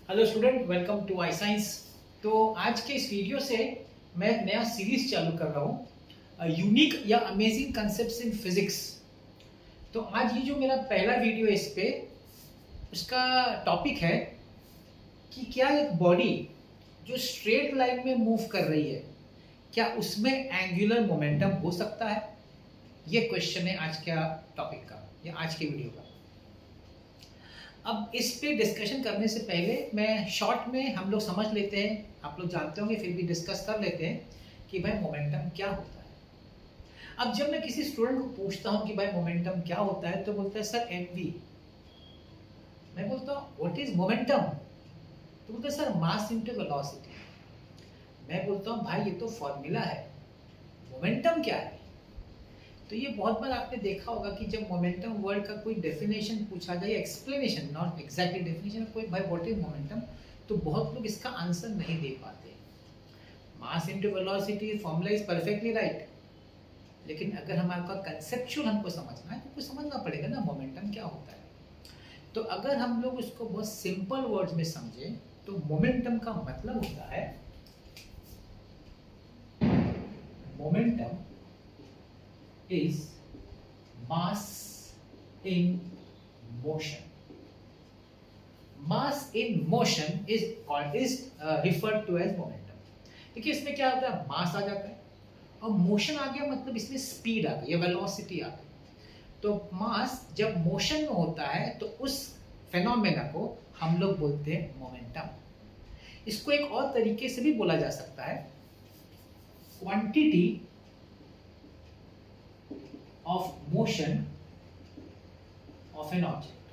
Hello student, welcome to I Science. तो आज के इस वीडियो से मैं एक नया सीरीज चालू कर रहा हूँ, यूनिक या अमेजिंग कंसेप्ट्स इन फिजिक्स। तो आज ये जो मेरा पहला वीडियो है इस पे, उसका टॉपिक है कि क्या एक बॉडी जो स्ट्रेट लाइन में मूव कर रही है, क्या उसमें एंगुलर मोमेंटम हो सकता है। ये क्वेश्चन है आज का टॉपिक का या आज के वीडियो का। अब इस पे डिस्कशन करने से पहले मैं शॉर्ट में हम लोग समझ लेते हैं, आप लोग जानते होंगे फिर भी डिस्कस कर लेते हैं कि भाई मोमेंटम क्या होता है। अब जब मैं किसी स्टूडेंट को पूछता हूं कि भाई मोमेंटम क्या होता है, तो बोलता है सर एमवी। मैं बोलता हूँ व्हाट इज मोमेंटम, तो बोलता है सर मास इनटू वेलोसिटी। मैं बोलता हूँ भाई ये तो फॉर्मूला है, मोमेंटम क्या है। तो ये बहुत बार आपने देखा होगा कि जब मोमेंटम वर्ड का कोई डेफिनेशन पूछा जाए, एक्सप्लेनेशन, नॉट एग्जैक्टली डेफिनेशन, कोई भाई व्हाट इज मोमेंटम, तो बहुत लोग इसका आंसर नहीं दे पाते। मास into velocity formula is perfectly right, लेकिन अगर हमारे का कंसेप्चुअल हमको समझना है तो कुछ समझना पड़ेगा ना मोमेंटम क्या होता है। तो अगर हम लोग उसको बहुत सिंपल वर्ड्स में समझे तो मोमेंटम का मतलब होता है, momentum is mass in motion. Mass in motion is referred to as momentum. देखिए इसमें क्या होता है, मास आ जाता है और मोशन आ गया, मतलब इसमें स्पीड आ गई या वेलोसिटी आ गई। तो मास जब मोशन में होता है तो उस फेनोमेना को हम लोग बोलते हैं मोमेंटम। इसको एक और तरीके से भी बोला जा सकता है, quantity of motion of an object।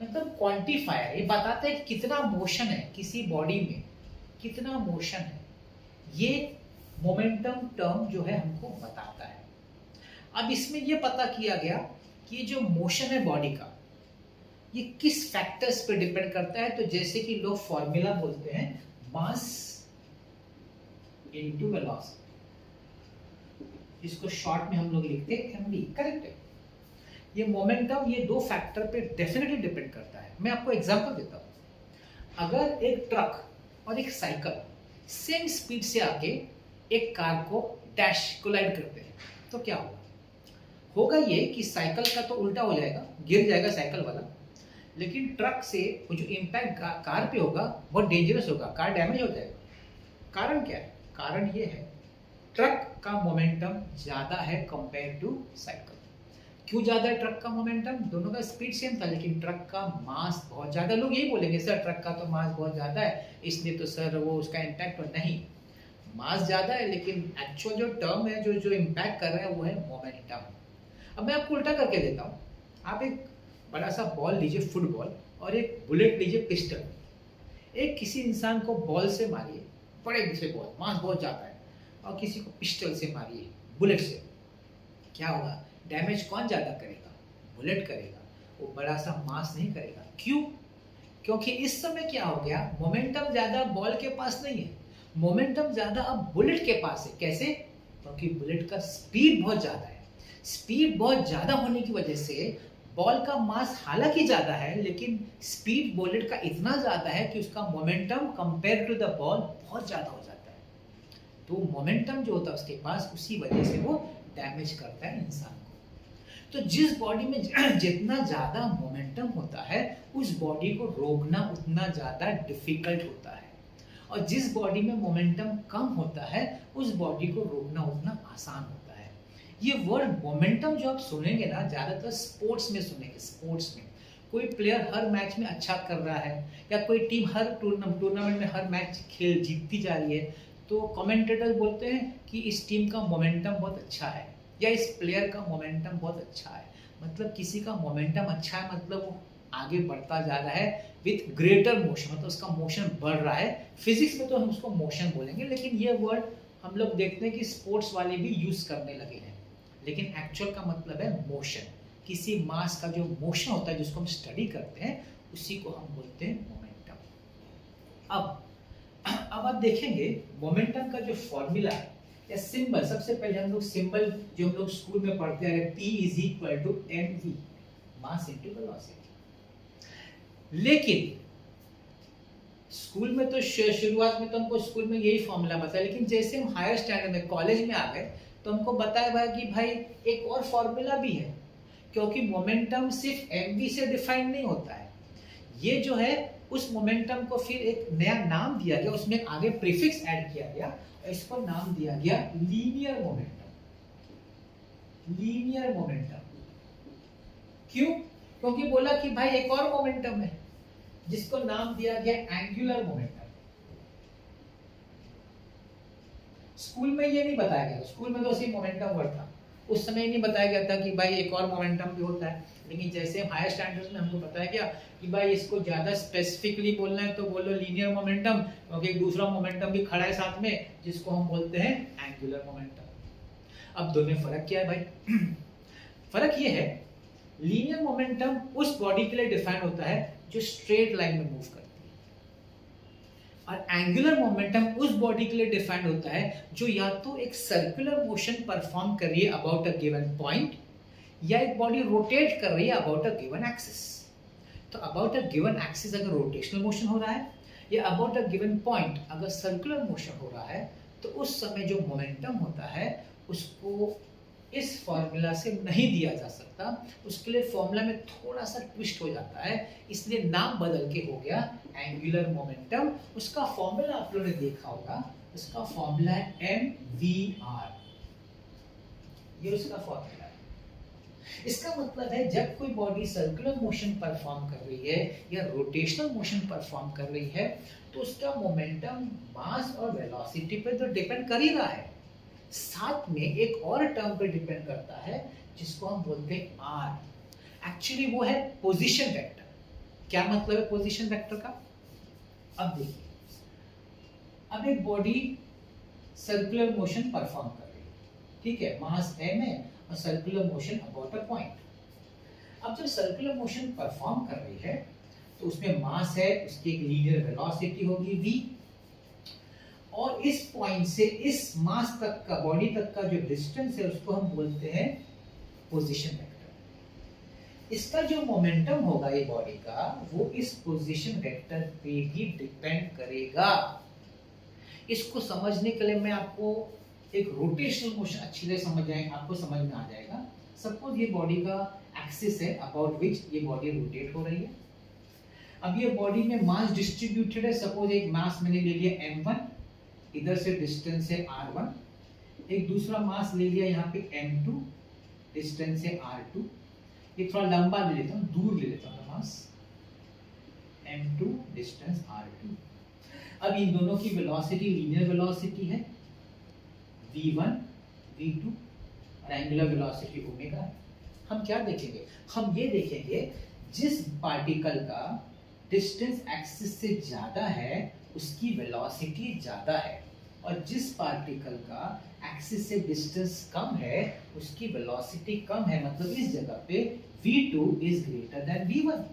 मतलब क्वांटिफायर ये बताता है कि कितना मोशन है किसी बॉडी में, कितना मोशन है। ये मोमेंटम टर्म जो है हमको बताता है। अब इसमें ये पता किया गया कि जो मोशन है बॉडी का, ये किस फैक्टर्स पे डिपेंड करता है। तो जैसे कि लोग फॉर्मूला बोलते हैं मास इनटू वेलोसिटी, इसको शॉर्ट में हम लोग लिखते हैं एमवी। करेक्ट है। ये मोमेंटम ये दो फैक्टर पे डेफिनेटली डिपेंड करता है। मैं आपको एग्जांपल देता हूं। अगर एक ट्रक और एक साइकिल सेम स्पीड से आके एक कार को डैश कोलाइड करते हैं तो क्या होगा? होगा ये कि साइकिल का तो उल्टा हो जाएगा, गिर जाएगा साइकिल वाला, लेकिन ट्रक से वो जो इम्पैक्ट कार पे होगा बहुत डेंजरस होगा, कार डैमेज हो जाएगा। कारण क्या है? कारण ये है ट्रक का मोमेंटम ज्यादा है कंपेयर टू साइकिल। क्यों ज्यादा है ट्रक का मोमेंटम? दोनों का स्पीड सेम था, लेकिन ट्रक का मास बहुत ज्यादा। लोग यही बोलेंगे सर ट्रक का तो मास बहुत ज्यादा है इसलिए तो सर वो उसका इम्पैक्ट तो नहीं, मास ज्यादा है लेकिन एक्चुअल जो टर्म है, जो जो इम्पैक्ट कर रहा है वो है मोमेंटम। अब मैं आपको उल्टा करके देता हूँ। आप एक बड़ा सा बॉल लीजिए फुटबॉल, और एक बुलेट लीजिए पिस्टल। एक किसी इंसान को बॉल से मारिए, बड़े से बॉल, मास बहुत ज्यादा है, और किसी को पिस्टल से मारिए, बुलेट से, क्या होगा? डैमेज कौन ज्यादा करेगा? बुलेट करेगा, वो बड़ा सा मास नहीं करेगा। क्यों? क्योंकि इस समय क्या हो गया, मोमेंटम ज्यादा बॉल के पास नहीं है, मोमेंटम ज्यादा अब बुलेट के पास है। कैसे? क्योंकि बुलेट का स्पीड बहुत ज्यादा है। स्पीड बहुत ज्यादा होने की वजह से बॉल का मास हालांकि ज्यादा है, लेकिन स्पीड बुलेट का इतना ज्यादा है कि उसका momentum compare to the ball बहुत ज्यादा हो जाता है। तो मोमेंटम जो होता है उसके पास, उसी वजह से वो डैमेज करता है इंसान को। तो जिस बॉडी में जितना ज्यादा मोमेंटम होता है उस बॉडी को रोकना उतना ज्यादा डिफिकल्ट होता है, और जिस बॉडी में मोमेंटम कम होता है उस बॉडी को रोकना उतना आसान होता है। ये वर्ड मोमेंटम जो आप सुनेंगे ना, ज्यादातर स्पोर्ट्स में सुनेंगे। स्पोर्ट्स में कोई प्लेयर हर मैच में अच्छा कर रहा है, या कोई टीम हर टूर्नामेंट में हर मैच खेल जीतती जा रही है, तो कमेंटेटर बोलते हैं कि इस टीम का मोमेंटम बहुत अच्छा है, या इस प्लेयर का मोमेंटम बहुत अच्छा है। मतलब किसी का मोमेंटम अच्छा है मतलब वो आगे बढ़ता जा रहा है विथ ग्रेटर मोशन, मतलब उसका मोशन बढ़ रहा है। फिजिक्स में तो हम उसको मोशन बोलेंगे, लेकिन ये वर्ड हम लोग देखते हैं कि स्पोर्ट्स वाले भी यूज करने लगे हैं, लेकिन एक्चुअल का मतलब है मोशन। किसी मास का जो मोशन होता है जिसको हम स्टडी करते हैं उसी को हम बोलते हैं मोमेंटम। अब आप देखेंगे मोमेंटम का जो फॉर्मूला है या सिंबल, सबसे पहले हम लोग सिंबल जो हम लोग स्कूल में पढ़ते हैं, P is equal to mv, mass into velocity. लेकिन स्कूल में तो शुरुआत में तो हमको स्कूल में यही फॉर्मूला बताया, लेकिन जैसे हम हायर स्टैंडर्ड में कॉलेज में आ गए तो हमको बताया भाई कि भाई एक और फॉर्मूला भी है, क्योंकि मोमेंटम सिर्फ mv से डिफाइन नहीं होता है। ये जो है उस मोमेंटम को फिर एक नया नाम दिया गया, उसमें आगे प्रीफिक्स ऐड किया गया और इसको नाम दिया गया लीनियर मोमेंटम। लीनियर मोमेंटम क्यों? क्योंकि बोला कि भाई एक और मोमेंटम है जिसको नाम दिया गया एंगुलर मोमेंटम। स्कूल में ये नहीं बताया गया, स्कूल में तो सिर्फ मोमेंटम वर्ड था, उस समय नहीं बताया गया था कि भाई एक और मोमेंटम भी होता है। लेकिन जैसे हायर स्टैंडर्ड्स में हमको बताया गया कि भाई इसको ज्यादा स्पेसिफिकली बोलना है तो बोलो लीनियर मोमेंटम, क्योंकि एक दूसरा मोमेंटम भी खड़ा है साथ में जिसको हम बोलते हैं एंगुलर मोमेंटम। अब दोनों में फर्क क्या है भाई? फर्क ये है, लीनियर मोमेंटम उस बॉडी के लिए डिफाइन होता है जो स्ट्रेट लाइन में मूव करती है, और एंगुलर मोमेंटम उस बॉडी के लिए डिफाइंड होता है जो या तो एक सर्कुलर मोशन परफॉर्म कर रही है अबाउट अ गिवन पॉइंट, या एक बॉडी रोटेट कर रही है अबाउट अ गिवन एक्सिस। तो अबाउट अ गिवन एक्सिस अगर रोटेशनल मोशन हो रहा है, या अबाउट अ गिवन पॉइंट अगर सर्कुलर मोशन हो रहा है, तो उस समय जो मोमेंटम होता है उसको इस फॉर्मूला से नहीं दिया जा सकता, उसके लिए फॉर्मूला में थोड़ा सा ट्विस्ट हो जाता है, इसलिए नाम बदल के हो गया एंगुलर मोमेंटम। उसका फॉर्मूला आप लोगों ने देखा होगा, उसका फॉर्मूला है mvr, ये उसका फॉर्मूला है। इसका मतलब है जब कोई बॉडी सर्कुलर मोशन परफॉर्म कर रही है या रोटेशनल मोशन परफॉर्म कर रही है, तो उसका मोमेंटम मास और वेलोसिटी पे तो डिपेंड कर ही रहा है, साथ में एक और टर्म पे डिपेंड करता है जिसको हम बोलते हैं r। एक्चुअली वो है पोजीशन वेक्टर। क्या मतलब है पोजीशन वेक्टर का? अब देखिए, अब एक बॉडी सर्कुलर मोशन परफॉर्म कर रही है, ठीक है, मास m है और circular motion about a point. अब जब सर्कुलर मोशन परफॉर्म कर रही है तो उसमें मास है, उसकी एक लीनियर वेलोसिटी होगी v, और इस पॉइंट से इस मास तक का, बॉडी तक का जो डिस्टेंस है उसको हम बोलते हैं पोजीशन वेक्टर। इसका जो मोमेंटम होगा ये बॉडी का, वो इस पोजीशन वेक्टर पे ही डिपेंड करेगा। इसको समझने के लिए मैं आपको एक रोटेशनल मोशन अच्छी तरह समझ जाएंगे, आपको समझ में आ जाएगा। सपोज ये बॉडी का एक्सिस है अबाउट विच ये बॉडी रोटेट हो रही है। अब ये बॉडी में मास डिस्ट्रीब्यूटेड है, सपोज एक मास मैंने ले लिया m1, इधर से डिस्टेंस है r1, एक दूसरा मास ले लिया यहाँ पे m2, डिस्टेंस है r2, ये थोड़ा लंबा ले लेता हूँ, दूर ले लेता हूँ मास m2, डिस्टेंस r2। अब इन दोनों की वेलोसिटी लीनियर वेलोसिटी है v1 v2 और एंगुलर वेलोसिटी ओमेगा है। हम क्या देखेंगे? हम ये देखेंगे जिस पार्टिकल का डिस्टेंस एक्सिस से ज्यादा है उसकी वेलोसिटी ज्यादा है, और जिस पार्टिकल का एक्सिस से डिस्टेंस कम है उसकी वेलोसिटी कम है। मतलब इस जगह पे v2 is greater than v1।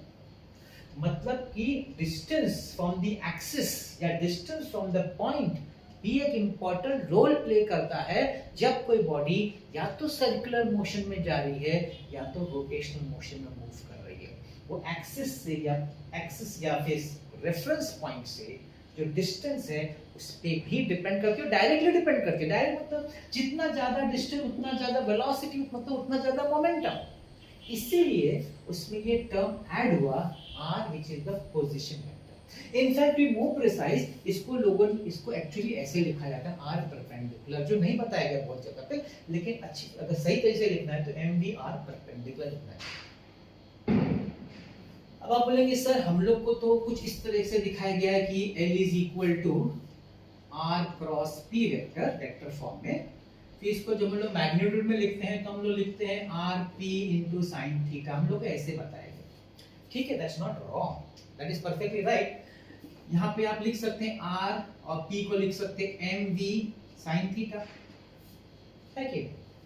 मतलब कि डिस्टेंस फ्रॉम द एक्सिस या डिस्टेंस फ्रॉम द पॉइंट भी एक इंपॉर्टेंट रोल प्ले करता है जब कोई बॉडी या तो सर्कुलर मोशन में जा रही है या तो रोटेशनल मोशन में मूव कर रही है। वो एक्सिस या फिर रेफरेंस पॉइंट से जो डिस्टेंस है उस पे भी डिपेंड करती है, डायरेक्टली डिपेंड करती है। डायरेक्ट मतलब जितना ज्यादा डिस्टेंस उतना ज्यादा वेलोसिटी, मतलब उतना ज्यादा मोमेंटम। इसीलिए उसमें ये टर्म ऐड हुआ r, which is the position vector। In fact to be more precise, इसको लोगों इसको एक्चुअली ऐसे लिखा जाता है r परपेंडिकुलर, जो नहीं बताया गया बहुत जगह पे, लेकिन अच्छी अगर सही तरीके से लिखना है तो mvr परपेंडिकुलर लिखना है। अब आप बोलेंगे सर हम लोग को तो कुछ इस तरह से दिखाया गया है कि L is equal to r cross p vector form में। फिर इसको जब हम लोग मैग्नीट्यूड में लिखते हैं तो हम लोग लिखते हैं rp into sin थीटा, हम लोग ऐसे बताएंगे। ठीक है, that's not wrong, that is perfectly right. यहाँ पे आप लिख सकते हैं r और p को लिख सकते हैं mv sin थीटा, है कि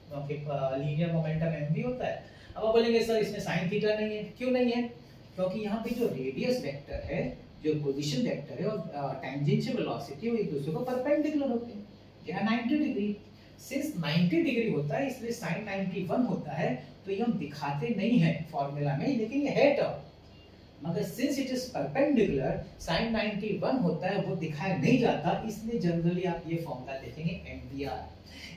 क्योंकि लीनियर मोमेंटम mv होता है। अब आप बोलेंगे सर इसमें sin थीटा नहीं है, क्यों नहीं है? क्योंकि यहाँ पे जो रेडियस वेक्टर है, जो पोजीशन वेक्टर है और टेंजेंशियल वेलोसिटी वो एक दूसरे को परपेंडिकुलर होते हैं, या 90 डिग्री। सिंस 90 डिग्री होता है इसलिए sin 91 होता है, तो ये हम दिखाते नहीं है फॉर्मूला में, लेकिन ये है टर्म। मगर since it is perpendicular sin 91 होता है, वो दिखाया नहीं जाता, इसलिए जनरली आप ये फॉर्मूला देखेंगे MVR।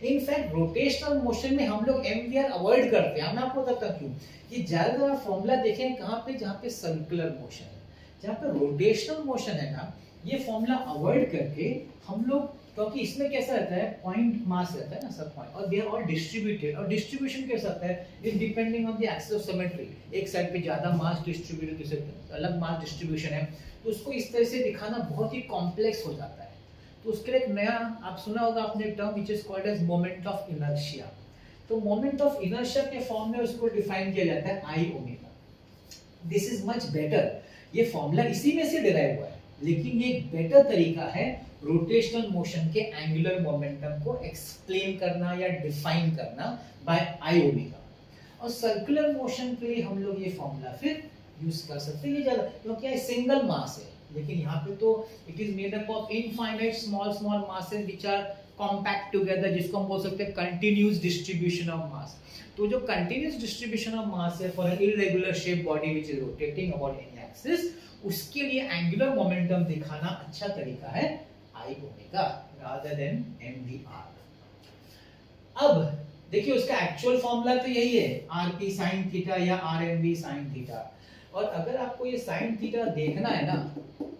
इनफैक्ट रोटेशनल मोशन में हम लोग MVR अवॉइड करते हैं। मैं आपको बताता हूं क्यों। कि ज्यादातर फॉर्मूला देखें कहां पे, जहां पे सर्कुलर मोशन है। जहां पे रोटेशनल मोशन है ना, ये फॉर्मूला अवॉइड करके हम लोग, क्योंकि इसमें कैसा रहता है, पॉइंट मास रहता है ना, सब पॉइंट, और दे आर ऑल डिस्ट्रीब्यूटेड, और डिस्ट्रीब्यूशन कैसा होता है, is depending on the axis of symmetry. एक साइड पे ज्यादा मास डिस्ट्रीब्यूटेड, दूसरे पे अलग मास डिस्ट्रीब्यूशन है, तो उसको इस तरह से दिखाना बहुत ही कॉम्प्लेक्स हो जाता है। तो उसके लिए एक नया, आप सुना होगा आपने term which is called as moment of inertia. तो मोमेंट ऑफ इनर्शिया के फॉर्म में उसको डिफाइन किया जाता है I omega. This is much better. ये फॉर्मूला इसी में से डिराइव हुआ है, लेकिन ये एक बेटर तरीका है रोटेशनल मोशन के एंगुलर मोमेंटम को एक्सप्लेन करना या डिफाइन करना बाय आई ओमेगा। और सर्कुलर मोशन के लिए हम लोग ये फॉर्मूला फिर यूज कर सकते हैं। ये ज्यादा, क्योंकि ये सिंगल मास है, लेकिन यहाँ पे तो it is made up of infinite small small masses which are compact together, जिसको हम बोल सकते हैं कंटिन्यूअस डिस्ट्रीब्यूशन ऑफ मास। तो जो कंटिन्यूअस डिस्ट्रीब्यूशन ऑफ मास है for an irregular shape body which is rotating about any axis, उसके लिए एंगुलर मोमेंटम दिखाना अच्छा तरीका है I omega rather than MVR। अब देखिए उसका एक्चुअल फॉर्मूला तो यही है, RP sin थीटा या RMV sin थीटा। और अगर आपको ये sin थीटा देखना है ना,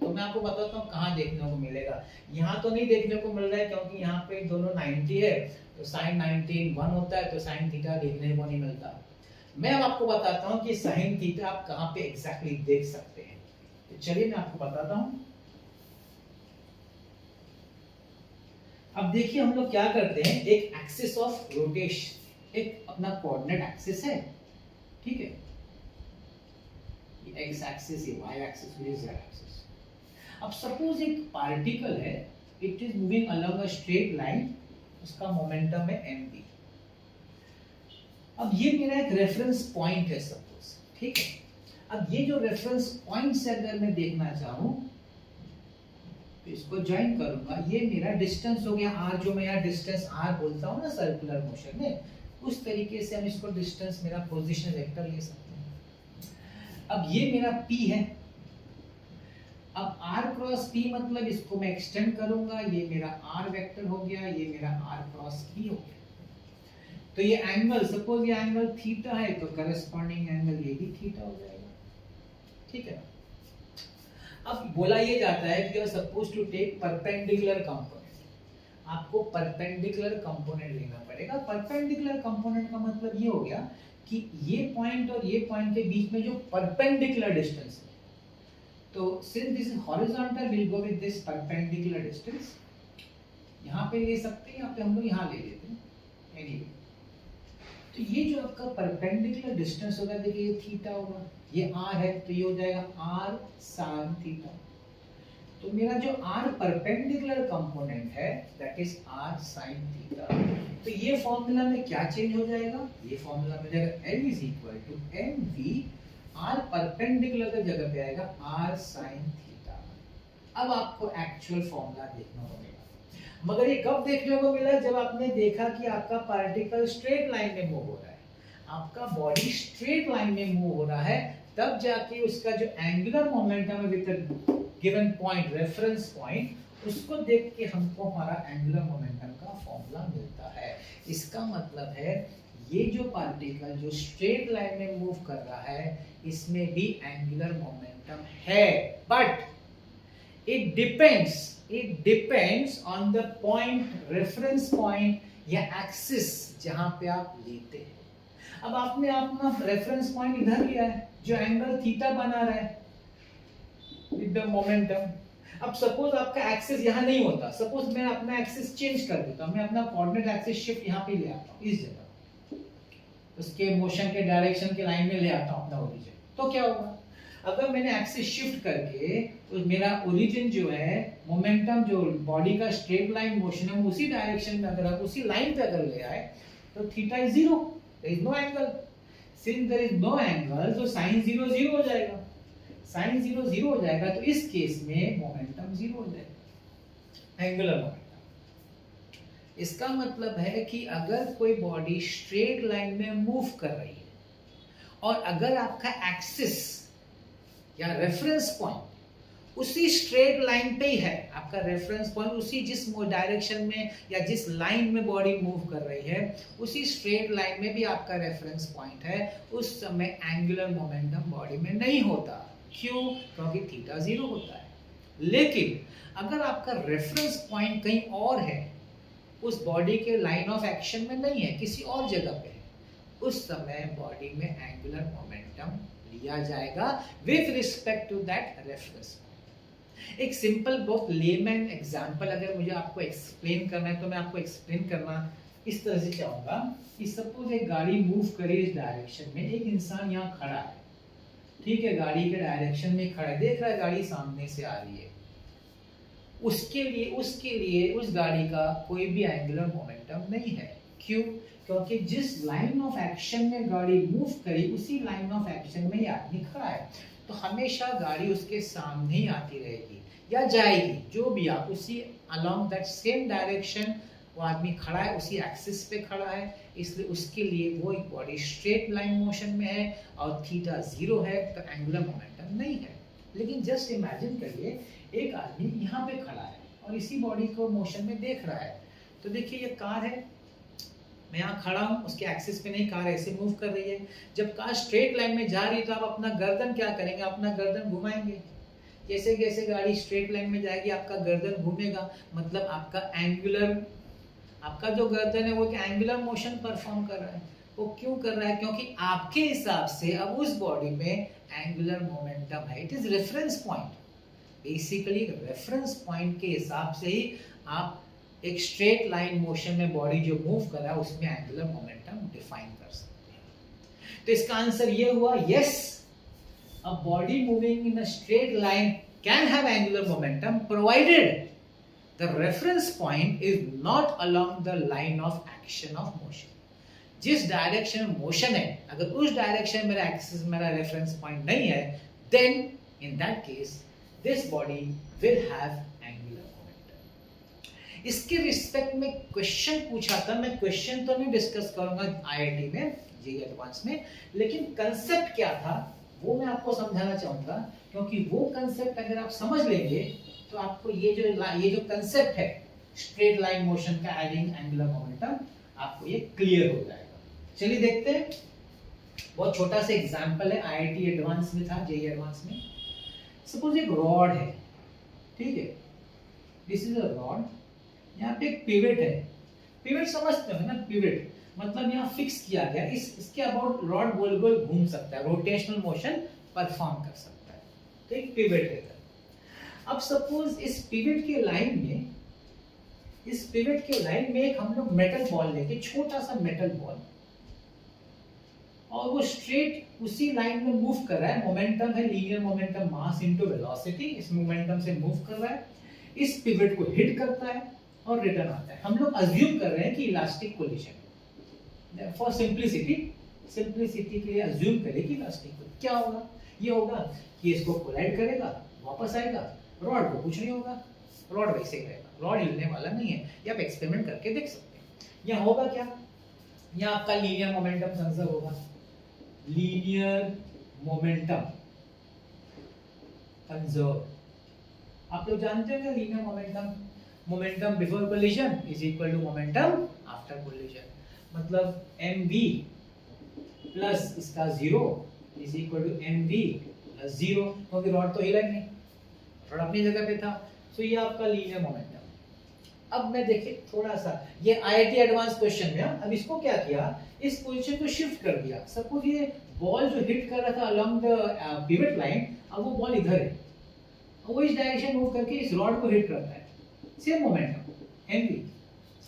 तो मैं आपको बताता हूँ कहाँ देखने को मिलेगा। यहाँ तो नहीं देखने को मिल रहा है, क्योंकि यहाँ पे दोनों 90 है, तो sin 90 1 होता है, तो sin थीटा देखने को नहीं मिलता। मैं अब आपको बताता हूँ कि sin थीटा आप कहाँ पे एग्जैक्टली देख सकते हैं। तो चलिए मैं आपको बताता हूँ। अब देखिए हम लोग क्या करते हैं, एक एक्सिस ऑफ रोटेशन, एक अपना कोऑर्डिनेट एक्सिस है, ठीक है, ये एक्स एक्सिस, ये वाई एक्सिस, ये जेड एक्सिस। अब सपोज एक पार्टिकल है, it is moving along a straight line, उसका मोमेंटम है mv। अब ये मेरा एक रेफरेंस पॉइंट है सपोज, ठीक है। अब ये जो रेफरेंस पॉइंट से अगर मैं देखना चाहूं, तो इसको ज्वाइन करूंगा, ये मेरा डिस्टेंस हो गया r, जो मैं यहाँ डिस्टेंस r बोलता हूँ ना सर्कुलर मोशन में, उस तरीके से हम इसको डिस्टेंस मेरा पोजीशन वेक्टर ले सकते हैं। अब ये मेरा p है, अब r क्रॉस p मतलब इसको मैं एक्सटेंड करूंगा, ये मेरा r वेक्टर हो गया, ये मेरा r क्रॉस p हो गया। तो ये एंगल, सपोज ये एंगल थीटा है, तो करस्पॉन्डिंग एंगल ये भी थीटा हो जाएगा, ठीक है। अब बोला ये जाता है कि you are suppose to take perpendicular component, आपको परपेंडिकुलर कंपोनेंट लेना पड़ेगा। परपेंडिकुलर कंपोनेंट का मतलब ये हो गया कि ये पॉइंट और ये पॉइंट के बीच में जो परपेंडिकुलर डिस्टेंस है, तो since this is horizontal will go with this perpendicular distance. यहाँ पे ले सकते हैं, यहाँ पे हम लोग यहाँ ले लेते हैं, एनीवे। तो ये जो आपका परपेंडिकुलर डिस्टेंस होगा, देखिए ये थीटा होगा, ये r है, तो ये हो जाएगा r sin थीटा। तो मेरा जो r परपेंडिकुलर कंपोनेंट है that is r sin theta. तो ये फॉर्मूला में क्या चेंज हो जाएगा, ये फॉर्मूला में जाएगा L is equal to mv, r perpendicular की जगह पे आएगा r sin थीटा। अब आपको एक्चुअल फॉर्मूला देखना होगा, मगर ये कब देखने को मिला, जब आपने देखा कि आपका पार्टिकल स्ट्रेट लाइन में मूव हो रहा है, आपका बॉडी स्ट्रेट लाइन में मूव हो रहा है, तब जाके उसका जो एंगुलर मोमेंटम है with given point, reference point, उसको देख के हमको हमारा एंगुलर मोमेंटम का फॉर्मूला मिलता है। इसका मतलब है ये जो पार्टिकल जो स्ट्रेट लाइन में मूव कर रहा है, इसमें भी एंगुलर मोमेंटम है, but it depends on the point, reference point या axis जहां पे आप लेते हैं। अब आपने अपना रेफरेंस पॉइंट इधर लिया है, जो एंगल थीटा बना रहा है विद द मोमेंटम। अब सपोज आपका एक्सिस यहाँ नहीं होता, सपोज मैं अपना एक्सिस चेंज कर देता हूँ, मैं अपना कोऑर्डिनेट एक्सिस शिफ्ट यहाँ पे ले आता हूँ, इस जगह, उसके मोशन के डायरेक्शन के लाइन में ले आता हूँ अपना ओरिजिन, तो क्या होगा, अगर मैंने एक्सिस शिफ्ट करके तो मेरा ओरिजिन जो है, मोमेंटम जो बॉडी का स्ट्रेट लाइन मोशन है, उसी डायरेक्शन में अगर उसी लाइन पे अगर ले आए, तो theta is 0, there is no angle. Since there is no angle, तो sin 0 0 हो जाएगा, sin 0 0 हो जाएगा, तो इस केस में मोमेंटम 0 हो जाएगा, एंगुलर मोमेंटम। इसका मतलब है कि अगर कोई बॉडी स्ट्रेट लाइन में मूव कर रही है, और अगर आपका एक्सिस या रेफरेंस पॉइंट उसी स्ट्रेट लाइन पे ही है, आपका रेफरेंस पॉइंट उसी जिस डायरेक्शन में या जिस लाइन में बॉडी मूव कर रही है उसी स्ट्रेट लाइन में भी आपका रेफरेंस पॉइंट है, उस समय एंगुलर मोमेंटम बॉडी में नहीं होता। क्यों? क्योंकि थीटा 0 होता है। लेकिन अगर आपका रेफरेंस पॉइंट कहीं और है, उस बॉडी के लाइन ऑफ एक्शन में नहीं है, किसी और जगह पे है, उस समय बॉडी में एंगुलर मोमेंटम लिया जाएगा with respect to that reference. एक सिंपल बहुत लेमैन एग्जांपल अगर मुझे आपको एक्सप्लेन करना है तो मैं आपको एक्सप्लेन करना इस तरह से चाहूंगा कि सपोज एक गाड़ी मूव करे इस डायरेक्शन में, एक इंसान यहाँ खड़ा है, ठीक है, गाड़ी के डायरेक्शन में खड़ा है, देख रहा है गाड़ी सामने से आ रही है, उसके लिए उस गाड़ी का कोई भी एंगुलर मोमेंटम नहीं है। क्यों? क्योंकि जिस लाइन ऑफ एक्शन में गाड़ी मूव करी उसी लाइन ऑफ एक्शन में ये आदमी खड़ा है, तो हमेशा गाड़ी उसके सामने ही आती रहेगी या जाएगी, जो भी आप उसी अलोंग दैट सेम डायरेक्शन वो आदमी खड़ा है, उसी एक्सिस पे खड़ा है, इसलिए उसके लिए वो एक बॉडी स्ट्रेट लाइन मोशन में है और थीटा 0 है, तो एंगुलर मोमेंटम नहीं है। लेकिन जस्ट इमेजिन करिए एक आदमी यहाँ पे खड़ा है और इसी बॉडी को मोशन में देख रहा है। तो देखिए ये कार है, मैं यहाँ खड़ा हूँ, उसके एक्सिस पे नहीं, कार ऐसे मूव कर रही है। जब कार स्ट्रेट लाइन में जा रही है तो आप अपना गर्दन क्या करेंगे? अपना गर्दन घुमाएंगे। जैसे जैसे गाड़ी स्ट्रेट लाइन में जाएगी आपका गर्दन घूमेगा, मतलब आपका जो गर्दन है वो एक एंगुलर मोशन परफॉर्म कर रहा है। वो क्यों कर रहा है? क्योंकि आपके हिसाब से अब उस बॉडी में एंगुलर मोमेंटम है, it is reference point. Basically reference point के हिसाब से ही आप एक स्ट्रेट लाइन मोशन में बॉडी जो मूव कर रहा है उसमें एंगुलर मोमेंटम डिफाइन कर सकते हैं। तो इसका आंसर ये हुआ, yes, a body moving in a straight line can have angular momentum provided the reference point is not along the line of action of motion। जिस डायरेक्शन में मोशन है, अगर उस डायरेक्शन मेरा एक्सिस, मेरा रेफरेंस पॉइंट नहीं है, then in that case this body will have angular momentum। इसके रिस्पेक्ट में क्वेश्चन पूछा था, मैं क्वेश्चन तो नहीं डिस्कस करूंगा आईआईटी में, जेईई एडवांस में, लेकिन कंसेप्ट क्या था वो मैं आपको समझाना चाहूंगा, क्योंकि वो कंसेप्ट अगर आप समझ लेंगे तो आपको ये जो कंसेप्ट है स्ट्रेट लाइन मोशन का एडिंग एंगुलर मोमेंटम, आपको ये क्लियर हो जाएगा। चलिए देखते हैं, बहुत छोटा सा एग्जांपल है, आईआईटी एडवांस में था, जेईई एडवांस में। सपोज एक रॉड है, ठीक है, दिस इज अ रॉड, यहाँ पे एक पिवट है, पिवट समझते हो ना, पिवट मतलब यहाँ फिक्स किया गया, इसके अबाउट रॉड गोल गोल घूम सकता है, रोटेशनल मोशन परफॉर्म कर सकता है, तो एक पिवट है। अब सपोज इस पिवट के लाइन में एक हम लोग मेटल बॉल लेके, छोटा सा मेटल बॉल, और वो स्ट्रेट उसी लाइन में मूव कर रहा है, मोमेंटम है linear momentum mass into velocity, इस मोमेंटम से मूव कर रहा है, इस पिवट को हिट करता है और रिटर्न आता है। हम लोग अज्यूम कर रहे हैं कि इलास्टिक कोलिजन, फॉर सिंप्लिसिटी के लिए अज्यूम करें कि इलास्टिक कोलिजन क्या होगा, ये होगा कि इसको कोलाइड करेगा, वापस आएगा, रॉड को कुछ नहीं होगा, रॉड वैसे ही रहेगा, रॉड हिलने वाला नहीं है, ये आप एक्सपेरिमेंट करके देख सकते हैं। यहाँ होगा क्या, यहाँ आपका लीनियर मोमेंटम कंजर्व होगा, लीनियर मोमेंटम कंजर्व, आप लोग जानते हैं linear momentum before collision is equal to momentum after collision, मतलब mv प्लस इसका 0 is equal to mv plus 0, क्योंकि रॉड तो हिला नहीं, रॉड अपनी जगह पे था, सो ये आपका लीनियर मोमेंटम। अब मैं देखिए थोड़ा सा, ये आईआईटी एडवांस क्वेश्चन में, अब इसको क्या किया, इस पोजीशन को शिफ्ट कर दिया। सपोज ये बॉल जो हिट कर रहा था अलोंग द पिवट लाइन, अब वो बॉल इधर है, वो इस डायरेक्शन मूव करके इस रॉड को हिट करता है, सेम मोमेंटम mv।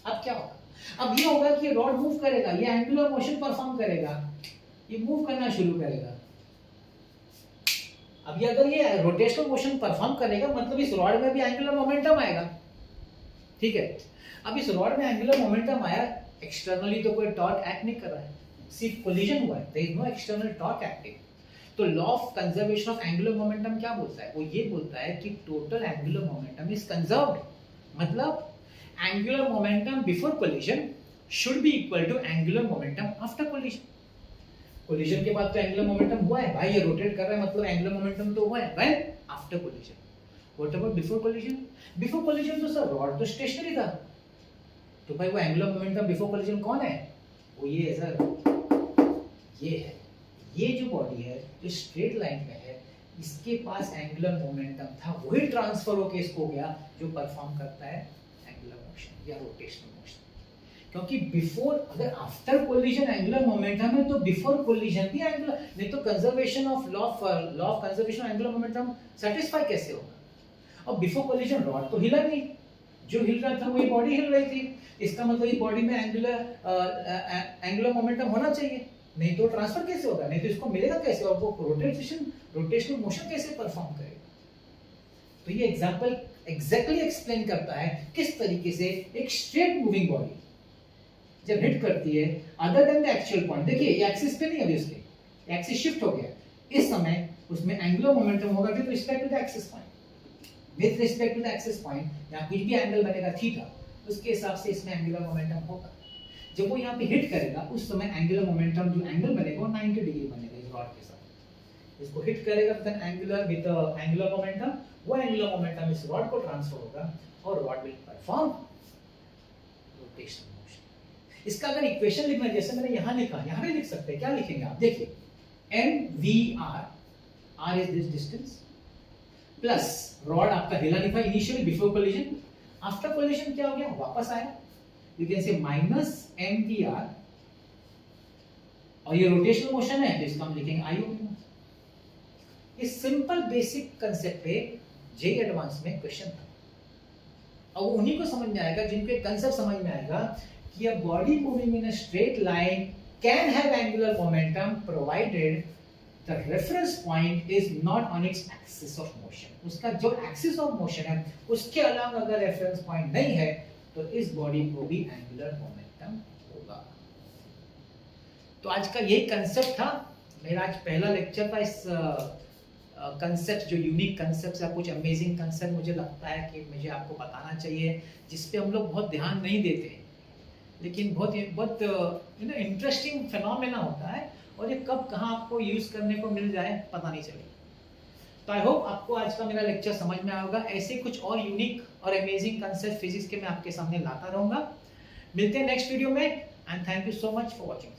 अब क्या होगा, अब ये होगा कि रॉड मूव करेगा, ये एंगुलर मोशन परफॉर्म करेगा, ये मूव करना शुरू करेगा। अब ये अगर ये रोटेशनल मोशन परफॉर्म करेगा, मतलब इस रॉड में भी एंगुलर मोमेंटम आएगा, ठीक है। अब इस रॉड में एंगुलर मोमेंटम आया, एक्सटर्नली तो कोई टॉर्क एक्ट नहीं कर रहा है, सिर्फ कोलिजन हुआ है, there is no external torque acting. तो law of conservation of angular momentum क्या बोलता है, वो ये बोलता है कि total angular momentum is conserved, मतलब angular momentum before collision should be equal to angular momentum after collision। Collision के बाद तो एंगुलर मोमेंटम हुआ है भाई, ये रोटेट कर रहा है मतलब एंगुलर मोमेंटम तो हुआ है। When? After collision. What about before collision? Before collision तो सर रॉड तो स्टेशनरी था, तो भाई वो एंगुलर मोमेंटम बिफोर कोलिजन कौन है? वो ये है सर, ये है। ये जो बॉडी है जो स्ट्रेट लाइन में है, इसके पास एंगुलर मोमेंटम था, वही ट्रांसफर होके इसको गया जो परफॉर्म करता है एंगुलर मोशन या रोटेशनल मोशन। क्योंकि बिफोर, अगर आफ्टर कोलिजन एंगुलर मोमेंटम है तो बिफोर कोलिजन भी एंगुलर, नहीं तो conservation of law of conservation of angular momentum satisfy कैसे होगा? और बिफोर कोलिजन रॉड तो हिला नहीं, जो हिल रहा था वही बॉडी हिल रही थी, इसका मतलब ये बॉडी में एंगुलर मोमेंटम होना चाहिए, नहीं तो ट्रांसफर कैसे होगा, नहीं तो इसको मिलेगा कैसे, और वो रोटेशनल मोशन कैसे परफॉर्म करेगा? तो ये एग्जांपल एग्जैक्टली एक्सप्लेन करता है किस तरीके से एक स्ट्रेट मूविंग बॉडी जब हिट करती है other than the actual point, देखिए ये एक्सिस पे नहीं, अभी उसके एक्सिस शिफ्ट हो गया, इस समय उसमें एंगुलर मोमेंटम होगा with respect to the axis point, with respect to the axis point या कुछ भी एंगल बनेगा थीटा, उसके हिसाब से इसमें एंगुलर मोमेंटम होगा। जब वो यहाँ पे हिट करेगा उस समय एंगुलर मोमेंटम जो एंगल बनेगा वो 90 डिग्री बनेगा इस रॉड के साथ, इसको हिट करेगा तो एंगुलर विद एंगुलर मोमेंटम, वो एंगुलर मोमेंटम इस रॉड को ट्रांसफर होगा और rod will perform rotational motion. इसका अगर इक्वेशन लिखना है जैसे मैंने यहाँ लिखा, यहाँ भी लिख सकते हैं, क्या लिखेंगे आप देखिए, mvr, r is this distance, plus rod आपका हिला नहीं था initially before collision, after collision क्या हो गया, वापस आया, you can say minus mvr, और ये रोटेशनल मोशन है तो इसका हम लिखेंगे i ओमेगा। इस सिंपल बेसिक कंसेप्ट पे जे एडवांस में क्वेश्चन था, अब उन्हीं को समझ में आएगा जिनको एक कंसेप्ट समझ में आएगा कि a body moving in a straight line can have angular momentum provided the reference point is not on its axis of motion, उसका जो एक्सिस ऑफ मोशन है उसके अलावा अगर रेफरेंस पॉइंट नहीं है तो इस बॉडी को भी एंगुलर मोमेंटम होगा। तो आज का यही कंसेप्ट था, मेरा आज पहला लेक्चर था इस कंसेप्ट, जो यूनिक कंसेप्ट है, कुछ अमेजिंग कंसेप्ट मुझे लगता है कि मुझे आपको बताना चाहिए, जिस पे हम लोग बहुत ध्यान नहीं देते, लेकिन बहुत इंटरेस्टिंग फिनोमेना होता है, और ये कब कहाँ आपको यूज करने को मिल जाए पता नहीं चलेगा। तो आई होप आपको आज का मेरा लेक्चर समझ में आएगा, ऐसे कुछ और यूनिक और अमेजिंग कंसेप्ट फिजिक्स के मैं आपके सामने लाता रहूंगा। मिलते हैं नेक्स्ट वीडियो में, and thank you so much for watching.